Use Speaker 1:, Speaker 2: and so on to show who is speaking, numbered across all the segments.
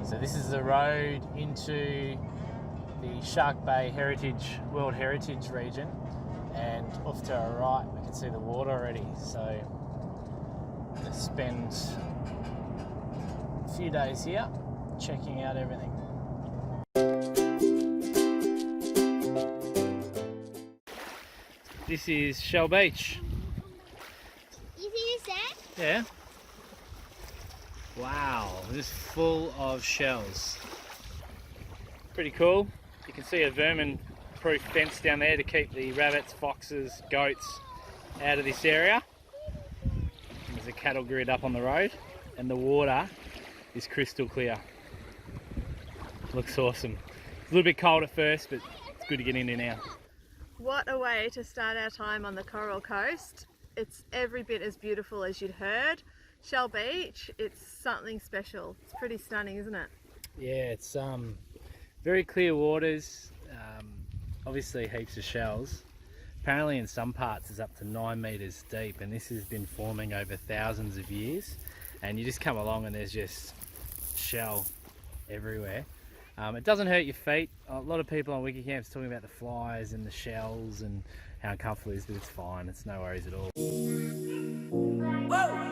Speaker 1: So this is the road into the Shark Bay World Heritage region, and off to our right we can see the water already. So we'll spend a few days here checking out everything. This is Shell Beach.
Speaker 2: You see this sand?
Speaker 1: Yeah. Wow, this is full of shells. Pretty cool. You can see a vermin-proof fence down there to keep the rabbits, foxes, goats out of this area. And there's a cattle grid up on the road, and the water is crystal clear. Looks awesome. It's a little bit cold at first, but it's good to get in there now.
Speaker 3: What a way to start our time on the Coral Coast. It's every bit as beautiful as you'd heard. Shell Beach, it's something special. It's pretty stunning, isn't it?
Speaker 1: Yeah, it's very clear waters, obviously heaps of shells. Apparently in some parts it's up to 9 meters deep, and this has been forming over thousands of years, and you just come along and there's just shell everywhere. It doesn't hurt your feet. A lot of people on wiki camps talking about the flies and the shells and how uncomfortable it is, but it's fine. It's no worries at all. Whoa!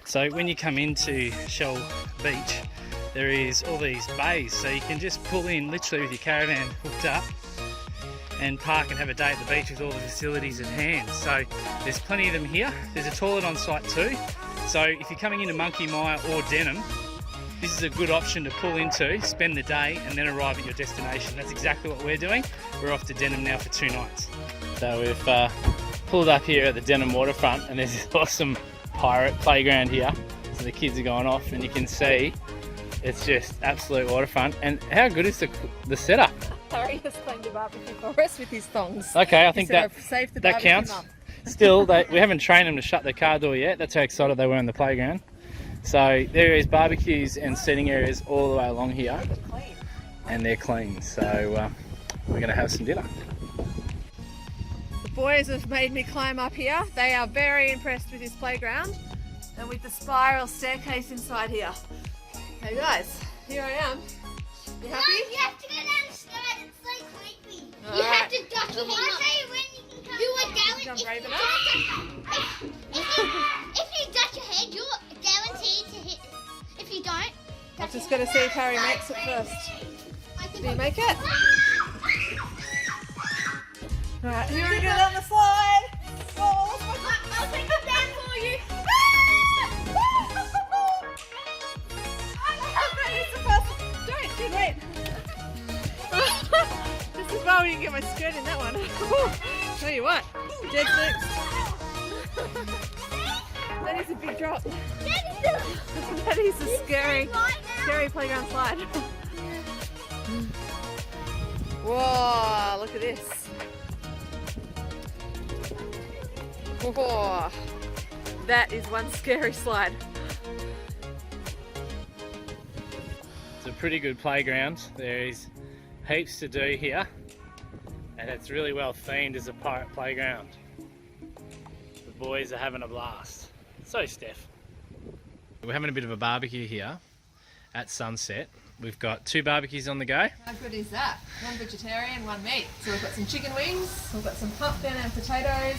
Speaker 1: So when you come into Shell Beach, there is all these bays, so you can just pull in literally with your caravan hooked up and park and have a day at the beach with all the facilities at hand. So there's plenty of them here. There's a toilet on site too. So if you're coming into Monkey Mire or Denham, this is a good option to pull into, spend the day and then arrive at your destination. That's exactly what we're doing. We're off to Denham now for 2 nights. So we've pulled up here at the Denham waterfront, and there's this awesome pirate playground here. So the kids are going off, and you can see it's just absolute waterfront. And how good is the setup?
Speaker 3: Harry has claimed a barbecue for us with his thongs.
Speaker 1: Okay, I think that counts.
Speaker 3: Up.
Speaker 1: Still, we haven't trained them to shut their car door yet. That's how excited they were in the playground. So there is barbecues and seating areas all the way along here, and they're clean. So we're going to have some dinner.
Speaker 3: The boys have made me climb up here. They are very impressed with this playground and with the spiral staircase inside here. Hey guys, here I am. You happy?
Speaker 2: No, you have to go down the slide. It's so creepy.
Speaker 3: All
Speaker 2: You
Speaker 3: right.
Speaker 2: have to duck your head. I'll tell you when you can come. You are guaranteed. If you duck your head, you're guaranteed to hit. If you don't,
Speaker 3: I'm just going to see if Harry makes it first. Do you make it? Right, here we go down the slide. Oh,
Speaker 2: I'll take it down for you.
Speaker 3: Don't, wait. This is why we didn't get my skirt in that one. Tell you what, dead next. That is a big drop. That is a scary playground slide. Whoa, look at this. Whoa, that is one scary slide.
Speaker 1: It's a pretty good playground. There is heaps to do here, and it's really well themed as a pirate playground. The boys are having a blast. So Steph. We're having a bit of a barbecue here at sunset. We've got 2 barbecues on the go.
Speaker 3: How good is that? 1 vegetarian, 1 meat. So we've got some chicken wings, we've got some pumpkin and potatoes,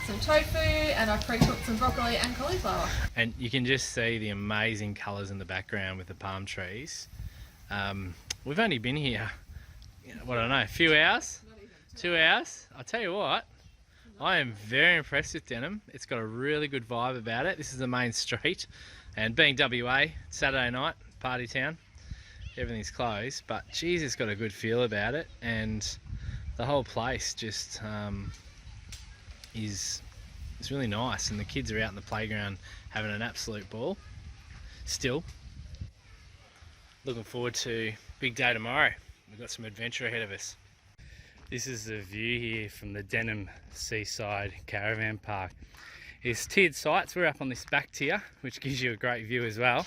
Speaker 3: some tofu, and I've pre-cooked some broccoli and cauliflower.
Speaker 1: And you can just see the amazing colours in the background with the palm trees. We've only been here, what I don't know, a few hours? 2 hours? I'll tell you what, I am very impressed with Denham. It's got a really good vibe about it. This is the main street, and being WA, Saturday night, party town, everything's closed, but geez, it's got a good feel about it, and The whole place just is really nice, and the kids are out in the playground having an absolute ball. Still, looking forward to big day tomorrow. We've got some adventure ahead of us. This is the view here from the Denham Seaside Caravan Park. It's tiered sites. We're up on this back tier, which gives you a great view as well.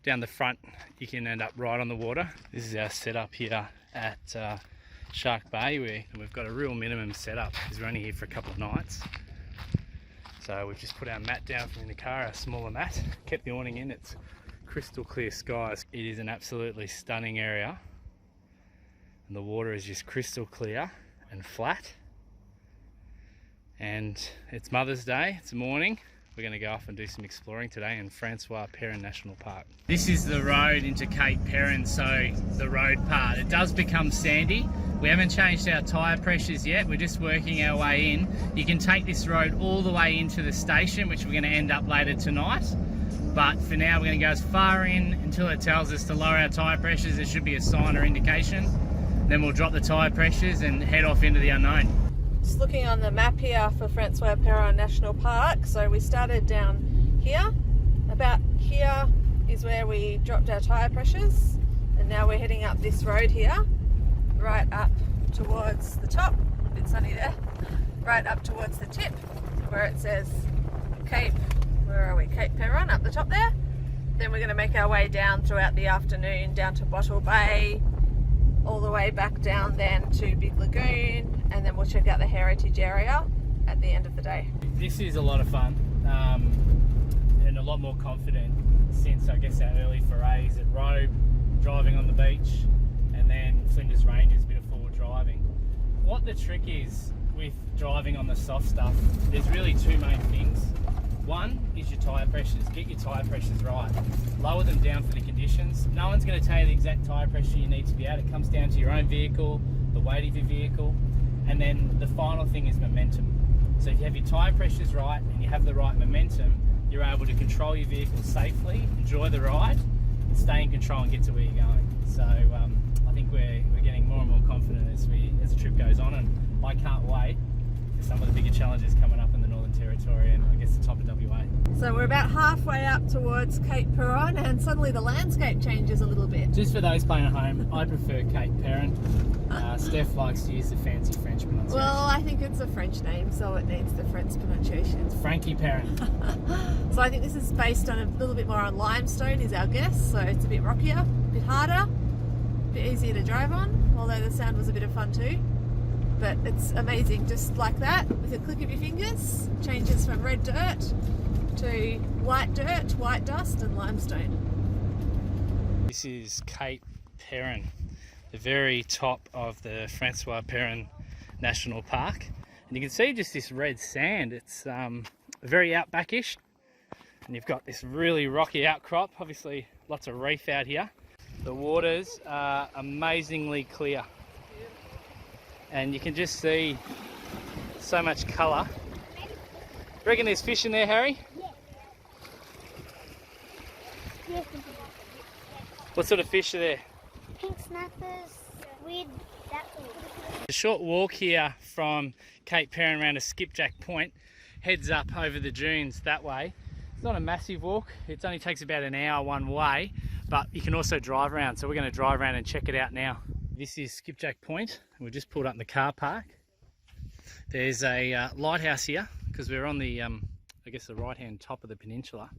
Speaker 1: Down the front, you can end up right on the water. This is our setup here at Shark Bay, where we've got a real minimum setup because we're only here for a couple of nights. So we've just put our mat down from in the car, a smaller mat, kept the awning in. It's crystal clear skies. It is an absolutely stunning area, and the water is just crystal clear and flat. And it's Mother's Day, it's morning. We're going to go off and do some exploring today in Francois Peron National Park. This is the road into Cape Peron, so the road part. It does become sandy. We haven't changed our tyre pressures yet, we're just working our way in. You can take this road all the way into the station, which we're going to end up later tonight. But for now, we're going to go as far in until it tells us to lower our tyre pressures. There should be a sign or indication. Then we'll drop the tyre pressures and head off into the unknown.
Speaker 3: Just looking on the map here for Francois Peron National Park. So we started down here. About here is where we dropped our tyre pressures. And now we're heading up this road here, right up towards the top. A bit sunny there. Right up towards the tip where it says Cape, where are we? Cape Peron up the top there. Then we're going to make our way down throughout the afternoon down to Bottle Bay, all the way back down then to Big Lagoon, and then we'll check out the heritage area at the end of the day.
Speaker 1: This is a lot of fun and a lot more confident since I guess our early forays at Robe, driving on the beach, and then Flinders Ranges, a bit of forward driving. What the trick is with driving on the soft stuff, there's really two main things. One is your tyre pressures. Get your tyre pressures right. Lower them down for the conditions. No one's going to tell you the exact tyre pressure you need to be at. It comes down to your own vehicle, the weight of your vehicle, and then the final thing is momentum. So if you have your tyre pressures right and you have the right momentum, you're able to control your vehicle safely, enjoy the ride, and stay in control and get to where you're going. So I think we're getting more and more confident as the trip goes on, and I can't wait for some of the bigger challenges coming up in the Northern Territory and I guess the top of WA.
Speaker 3: So we're about halfway up towards Cape Peron, and suddenly the landscape changes a little bit.
Speaker 1: Just for those playing at home, I prefer Cape Peron. Steph likes to use the fancy French pronunciation.
Speaker 3: Well, I think it's a French name, so it needs the French pronunciation.
Speaker 1: Frankie Peron.
Speaker 3: So I think this is based on a little bit more on limestone is our guess, so it's a bit rockier, a bit harder, a bit easier to drive on, although the sound was a bit of fun too. But it's amazing, just like that, with a click of your fingers, changes from red dirt to white dirt, white dust and limestone.
Speaker 1: This is Cape Peron, the very top of the Francois Peron National Park. And you can see just this red sand. It's very outbackish. And you've got this really rocky outcrop, obviously lots of reef out here. The waters are amazingly clear. And you can just see so much colour. Reckon there's fish in there, Harry?
Speaker 2: Yes.
Speaker 1: What sort of fish are there?
Speaker 2: Pink snappers, squid, that sort of thing.
Speaker 1: A short walk here from Cape Peron around to Skipjack Point heads up over the dunes that way. It's not a massive walk, it only takes about an hour one way, but you can also drive around, so we're going to drive around and check it out now. This is Skipjack Point, and we've just pulled up in the car park. There's a lighthouse here, because we're on the, I guess the right-hand top of the peninsula.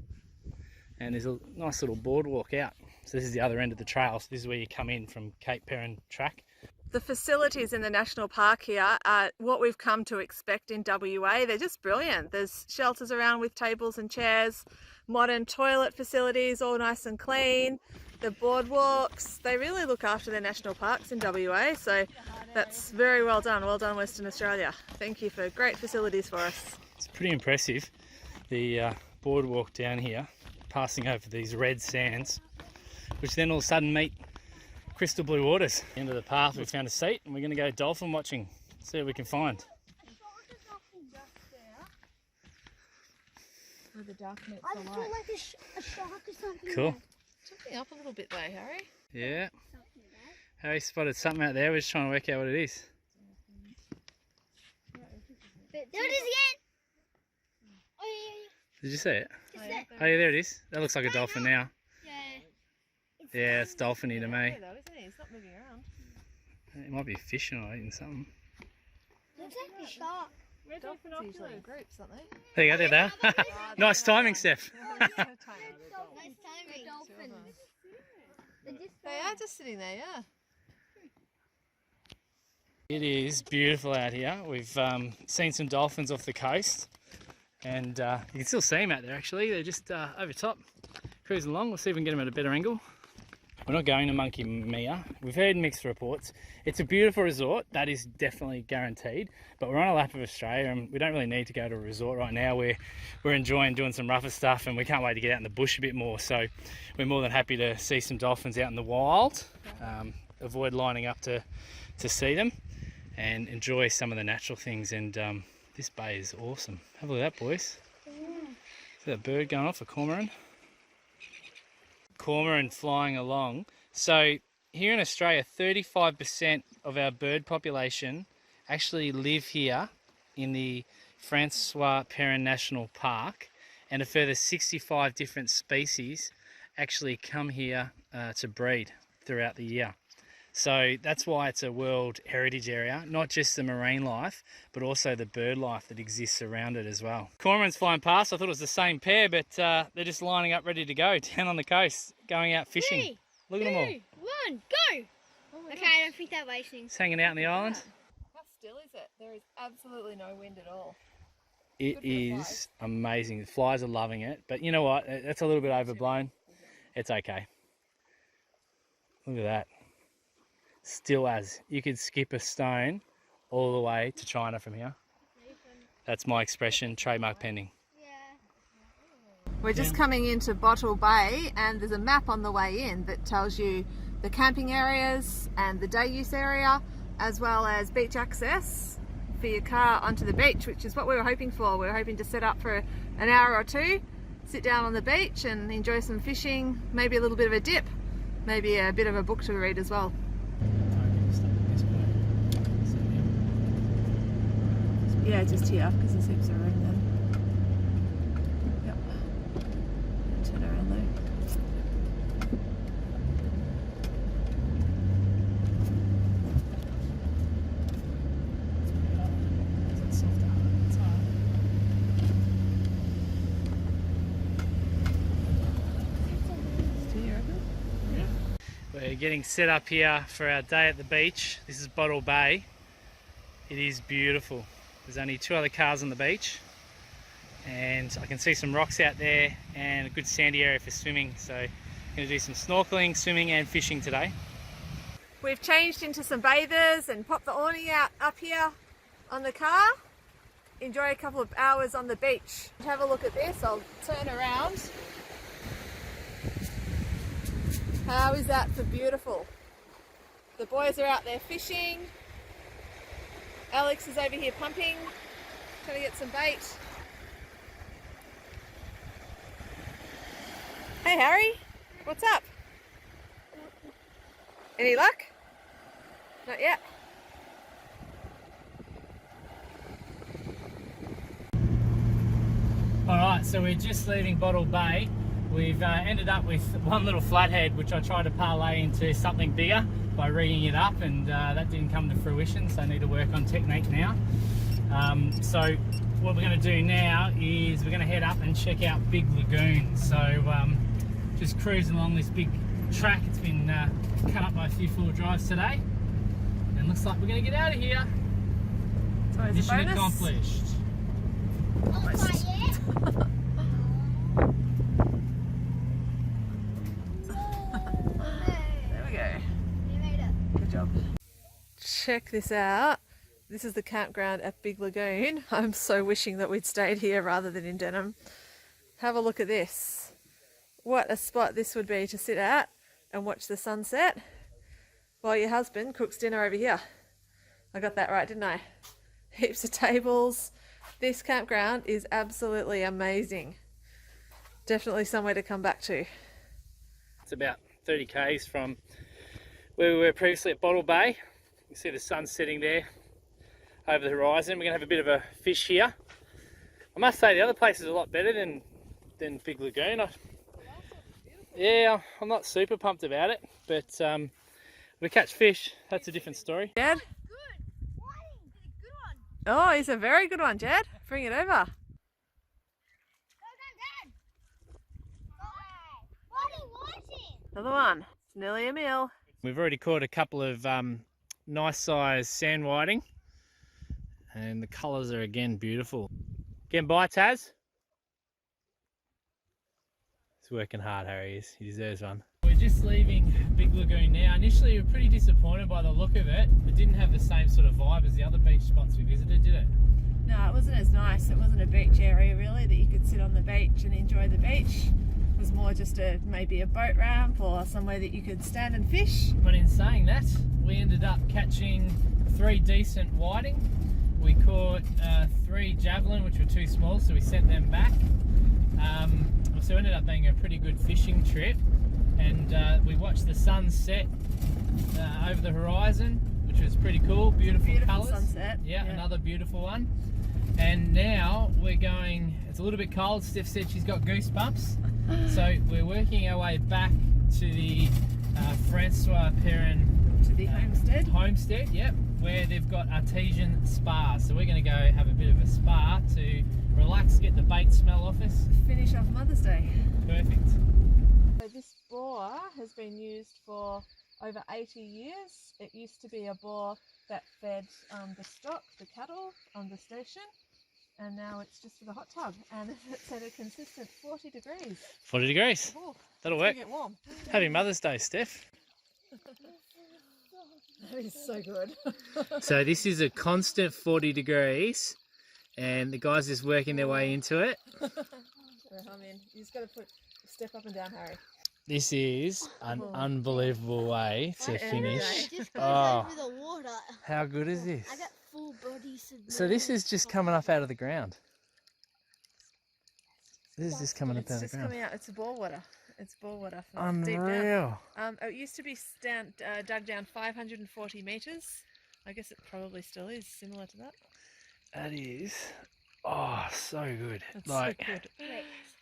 Speaker 1: And there's a nice little boardwalk out. So this is the other end of the trail, so this is where you come in from Cape Peron track.
Speaker 3: The facilities in the national park here are what we've come to expect in WA. They're just brilliant. There's shelters around with tables and chairs, modern toilet facilities, all nice and clean. The boardwalks, they really look after their national parks in WA, so that's very well done. Well done, Western Australia. Thank you for great facilities for us.
Speaker 1: It's pretty impressive, the boardwalk down here, passing over these red sands, which then all of a sudden meet crystal blue waters. At the end of the path, we found a seat and we're going to go dolphin watching, see what we can find.
Speaker 3: Where the dark meets
Speaker 2: I
Speaker 3: the
Speaker 2: just
Speaker 3: light.
Speaker 2: feel like a shark or something.
Speaker 1: Cool.
Speaker 3: Jumping up a little bit though, Harry.
Speaker 1: Yeah. Harry spotted something out there, we're just trying to work out what it is.
Speaker 2: There it is again. Oh yeah.
Speaker 1: Did you see it?
Speaker 2: Just there.
Speaker 1: Oh yeah, there it is. That looks like a dolphin now.
Speaker 2: Yeah.
Speaker 1: Yeah, it's dolphin-y to me.
Speaker 3: Though, isn't he? He's not moving around.
Speaker 1: It might be fishing or eating something.
Speaker 2: Looks like a shark.
Speaker 3: Dolphins usually in groups, aren't they?
Speaker 1: There you go, there they are. Nice timing, Steph.
Speaker 2: Nice timing. Dolphins.
Speaker 3: They are just sitting there, yeah.
Speaker 1: It is beautiful out here. We've seen some dolphins off the coast, and you can still see them out there actually. They're just over top, cruising along. We'll see if we can get them at a better angle. We're not going to Monkey Mia. We've heard mixed reports. It's a beautiful resort, that is definitely guaranteed, but we're on a lap of Australia and we don't really need to go to a resort right now. We're enjoying doing some rougher stuff and we can't wait to get out in the bush a bit more, so we're more than happy to see some dolphins out in the wild, avoid lining up to see them and enjoy some of the natural things. And this bay is awesome. Have a look at that, boys. See that bird going off, a cormorant? Cormorant flying along. So here in Australia, 35% of our bird population actually live here in the Francois Peron National Park, and a further 65 different species actually come here to breed throughout the year. So that's why it's a World Heritage Area, not just the marine life, but also the bird life that exists around it as well. Cormorants flying past, I thought it was the same pair, but they're just lining up ready to go down on the coast, going out fishing.
Speaker 2: 3,
Speaker 1: Look at them all.
Speaker 2: 2, 1, go! Okay, I don't think they're racing.
Speaker 1: Just hanging out on the island.
Speaker 3: How still is it? There is absolutely no wind at all.
Speaker 1: It is amazing. The flies are loving it, but you know what? It's a little bit overblown. It's okay. Look at that. Still as. You could skip a stone all the way to China from here. That's my expression, trademark pending.
Speaker 3: We're just coming into Bottle Bay and there's a map on the way in that tells you the camping areas and the day use area, as well as beach access for your car onto the beach, which is what we were hoping for. We were hoping to set up for an hour or two, sit down on the beach and enjoy some fishing, maybe a little bit of a dip, maybe a bit of a book to read as well. Yeah, just here because there's heaps of room then. Yep. Turn around though.
Speaker 1: We're getting set up here for our day at the beach. This is Bottle Bay. It is beautiful. There's only 2 other cars on the beach and I can see some rocks out there and a good sandy area for swimming, so I'm going to do some snorkeling, swimming and fishing today.
Speaker 3: We've changed into some bathers and popped the awning out up here on the car. Enjoy a couple of hours on the beach. Have a look at this, I'll turn around. How is that for beautiful? The boys are out there fishing. Alex is over here pumping, trying to get some bait. Hey Harry, what's up? Any luck? Not yet.
Speaker 1: Alright, so we're just leaving Bottle Bay. We've ended up with one little flathead, which I tried to parlay into something bigger by rigging it up, and that didn't come to fruition, so I need to work on technique now. So what we're going to do now is we're going to head up and check out Big Lagoon. So just cruising along this big track. It's been cut up by a few 4 drives today, and looks like we're going to get out of here. Mission accomplished.
Speaker 2: Almost.
Speaker 3: There we go.
Speaker 2: You made it.
Speaker 3: Good job. Check this out. This is the campground at Big Lagoon. I'm so wishing that we'd stayed here rather than in Denham. Have a look at this. What a spot this would be to sit at and watch the sunset while your husband cooks dinner over here. I got that right, didn't I? Heaps of tables. This campground is absolutely amazing. Definitely somewhere to come back to.
Speaker 1: It's about 30 k's from where we were previously at Bottle Bay. You can see the sun setting there over the horizon. We're going to have a bit of a fish here. I must say the other place is a lot better than Big Lagoon. Yeah, I'm not super pumped about it, but we catch fish. That's a different story.
Speaker 3: Jed? Oh, he's a very good one, Jed. Bring it over. Another one. It's nearly a meal.
Speaker 1: We've already caught a couple of nice size sand whiting, and the colours are again beautiful. Getting by, Taz? He's working hard, Harry is. He deserves one. We're just leaving Big Lagoon now. Initially, we were pretty disappointed by the look of it. It didn't have the same sort of vibe as the other beach spots we visited, did it?
Speaker 3: No, it wasn't as nice. It wasn't a beach area really that you could sit on the beach and enjoy the beach. It was more just maybe a boat ramp or somewhere that you could stand and fish.
Speaker 1: But in saying that, we ended up catching 3 decent whiting. We caught 3 javelin, which were too small, so we sent them back. So it ended up being a pretty good fishing trip, and we watched the sun set over the horizon, which was pretty cool. Beautiful colours.
Speaker 3: Sunset.
Speaker 1: Yeah, another beautiful one. And now we're going, it's a little bit cold. Steph said she's got goosebumps. So we're working our way back to the Francois Peron Homestead, yep, where they've got artesian spas. So we're going to go have a bit of a spa to relax, get the bait smell off us.
Speaker 3: Finish off Mother's Day.
Speaker 1: Perfect.
Speaker 3: So this bore has been used for over 80 years. It used to be a bore that fed the stock, the cattle on the station, and now it's just for the hot tub, and it's at a consistent 40 degrees.
Speaker 1: 40 degrees.
Speaker 3: Ooh,
Speaker 1: that'll work.
Speaker 3: Get warm.
Speaker 1: Happy Mother's Day, Steph.
Speaker 3: That is so good.
Speaker 1: So this is a constant 40 degrees, and the guys just working their way into it.
Speaker 3: I'm in. You just got to step up and down, Harry.
Speaker 1: This is an unbelievable way to finish.
Speaker 2: It just goes
Speaker 1: Oh,
Speaker 2: over the water.
Speaker 1: how good is this?
Speaker 2: I got full body submerged.
Speaker 1: So this is just coming up out of the ground. This is just coming up out of the
Speaker 3: It's just
Speaker 1: ground.
Speaker 3: coming out. It's bore water. It's bore water from deep down.
Speaker 1: Unreal.
Speaker 3: It used to be dug down 540 metres. I guess it probably still is similar to that.
Speaker 1: That is, oh, so good.
Speaker 3: That's
Speaker 1: like,
Speaker 3: so good.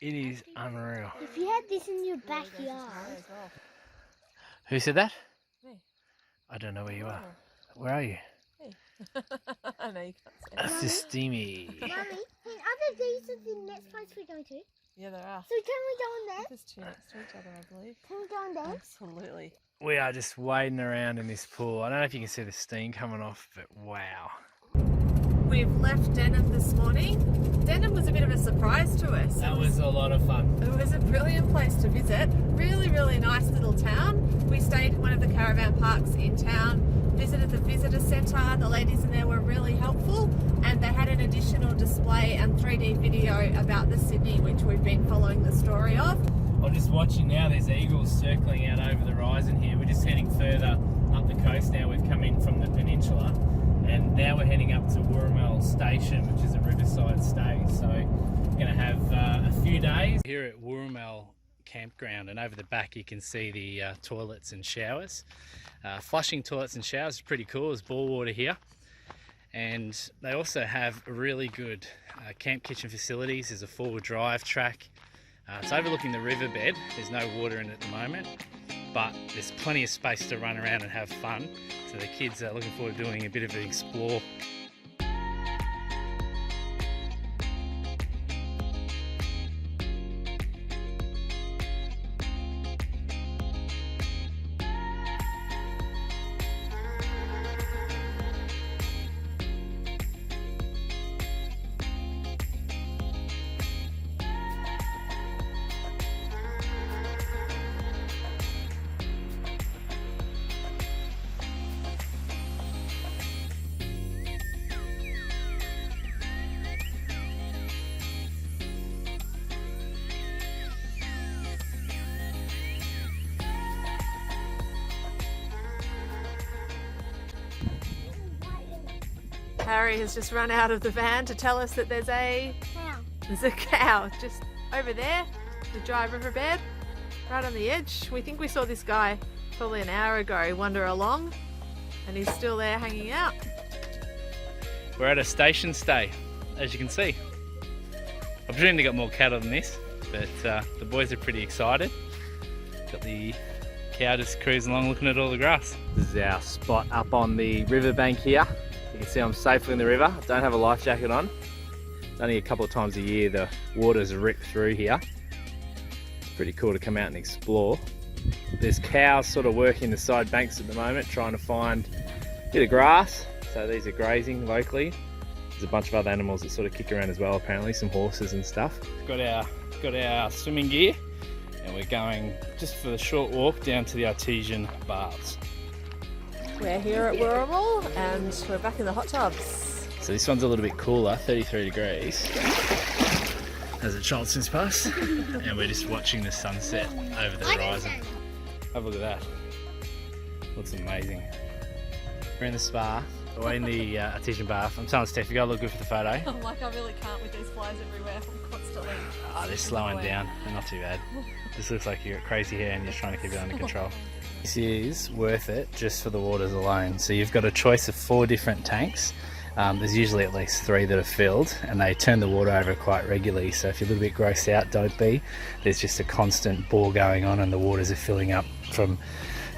Speaker 1: it is unreal.
Speaker 2: If you had this in your backyard.
Speaker 1: Who said that?
Speaker 3: Me.
Speaker 1: I don't know where you are. Where are you?
Speaker 3: I know you can't say
Speaker 1: That's just steamy.
Speaker 2: Mummy, in other days is the next place we're going to.
Speaker 3: Yeah, there are.
Speaker 2: So can we go on there?
Speaker 3: There's 2 next to each other, I believe.
Speaker 2: Can we go on there?
Speaker 3: Absolutely.
Speaker 1: We are just wading around in this pool. I don't know if you can see the steam coming off, but wow.
Speaker 3: We've left Denham this morning. Denham was a bit of a surprise to us.
Speaker 1: That was a lot of fun.
Speaker 3: It was a brilliant place to visit. Really, really nice little town. We stayed in one of the caravan parks in town, visited the visitor centre. The ladies in there were really helpful, and they had an additional display and 3D video about the Sydney, which we've been following the story of.
Speaker 1: I'm just watching now, there's eagles circling out over the horizon here. We're just heading further up the coast now. We've come in from the peninsula, and now we're heading up to Wooramel Station, which is a riverside stay. So we're going to have a few days here at Wooramel campground, and over the back you can see the toilets and showers. Flushing toilets and showers is pretty cool. There's bore water here, and they also have really good camp kitchen facilities. There's a 4-wheel drive track. It's overlooking the riverbed. There's no water in it at the moment, but there's plenty of space to run around and have fun. So the kids are looking forward to doing a bit of an explore.
Speaker 3: Harry has just run out of the van to tell us that there's a cow just over there, the dry riverbed, right on the edge. We think we saw this guy probably an hour ago wander along, and he's still there hanging out.
Speaker 1: we're at a station stay, as you can see. I presume they got more cattle than this, but the boys are pretty excited. Got the cow just cruising along looking at all the grass. This is our spot up on the riverbank here. You can see I'm safely in the river. I don't have a life jacket on. It's only a couple of times a year the waters rip through here. It's pretty cool to come out and explore. There's cows sort of working the side banks at the moment, trying to find a bit of grass. So these are grazing locally. There's a bunch of other animals that sort of kick around as well, apparently, some horses and stuff. Got our swimming gear, and we're going just for the short walk down to the artesian baths.
Speaker 3: We're here at Wooramel and we're back in the hot tubs.
Speaker 1: So this one's a little bit cooler, 33 degrees. As it Charleston's past, and we're just watching the sunset over the horizon. Have a look at that. Looks amazing. We're in the spa, or in the artesian bath. I'm telling Steph, you gotta look good for the photo.
Speaker 3: I'm like, I really can't with these flies everywhere. I'm constantly.
Speaker 1: Oh, they're slowing down. They're not too bad. This looks like you got crazy hair and you're trying to keep it under control. This is worth it just for the waters alone. So you've got a choice of 4 different tanks. There's usually at least 3 that are filled, and they turn the water over quite regularly. So if you're a little bit grossed out, don't be. There's just a constant bore going on, and the waters are filling up from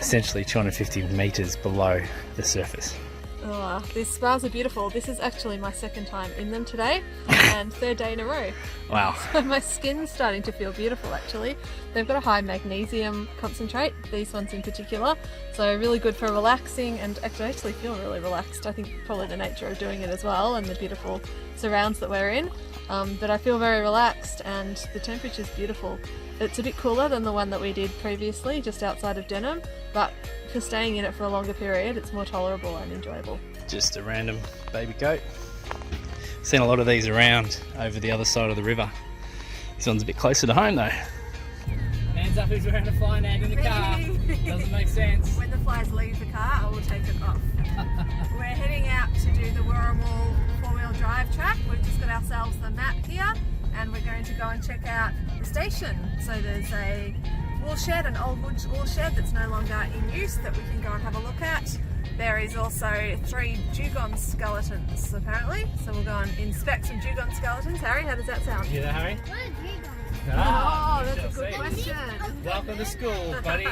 Speaker 1: essentially 250 metres below the surface.
Speaker 3: Oh, these spas are beautiful. This is actually my 2nd time in them today and 3rd day in a row.
Speaker 1: Wow.
Speaker 3: So my skin's starting to feel beautiful actually. They've got a high magnesium concentrate, these ones in particular. So really good for relaxing, and I actually feel really relaxed. I think probably the nature of doing it as well and the beautiful surrounds that we're in. But I feel very relaxed and the temperature's beautiful. It's a bit cooler than the one that we did previously just outside of Denham, but for staying in it for a longer period it's more tolerable and enjoyable.
Speaker 1: Just a random baby goat. Seen a lot of these around over the other side of the river. This one's a bit closer to home though. Hands up who's wearing a flying egg in the car. Doesn't make sense.
Speaker 3: When the flies leave the car, I will take it off. We're heading out to do the Wooramel 4-wheel drive track. We've just got ourselves the map here and we're going to go and check out the station. So there's a wool shed, an old wool shed that's no longer in use that we can go and have a look at. There is also 3 dugong skeletons apparently, so we'll go and inspect some dugong skeletons. Harry, how does that sound?
Speaker 1: You there, Harry?
Speaker 2: What are dugong?
Speaker 1: Ah,
Speaker 3: that's a good question.
Speaker 1: Welcome to school, buddy.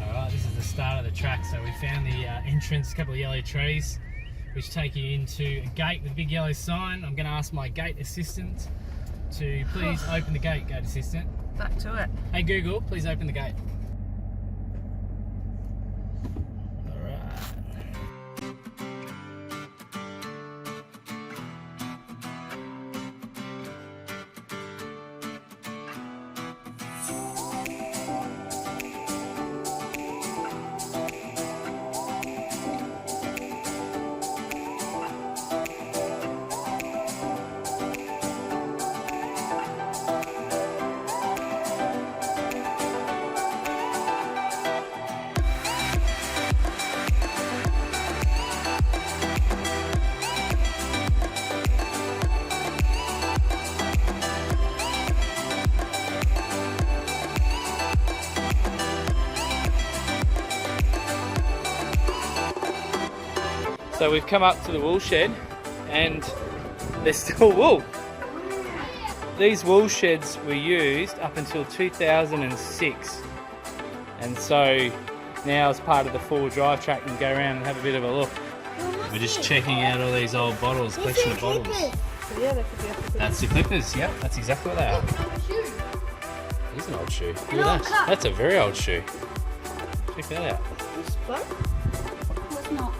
Speaker 1: Alright, this is the start of the track. So we found the entrance, a couple of yellow trees, which take you into a gate with a big yellow sign. I'm going to ask my gate assistant to please open the gate, gate assistant.
Speaker 3: Back to it.
Speaker 1: Hey Google, please open the gate. So we've come up to the wool shed and there's still wool. These wool sheds were used up until 2006, and so now as part of the 4-wheel drive track you can go around and have a bit of a look. We're just checking out all these old bottles, collection of bottles.
Speaker 3: So yeah, that could be up to
Speaker 1: That's the clippers, yep, that's exactly what they are. It is an old shoe. Look at that. That's a very old shoe. Check that out.
Speaker 2: What's not?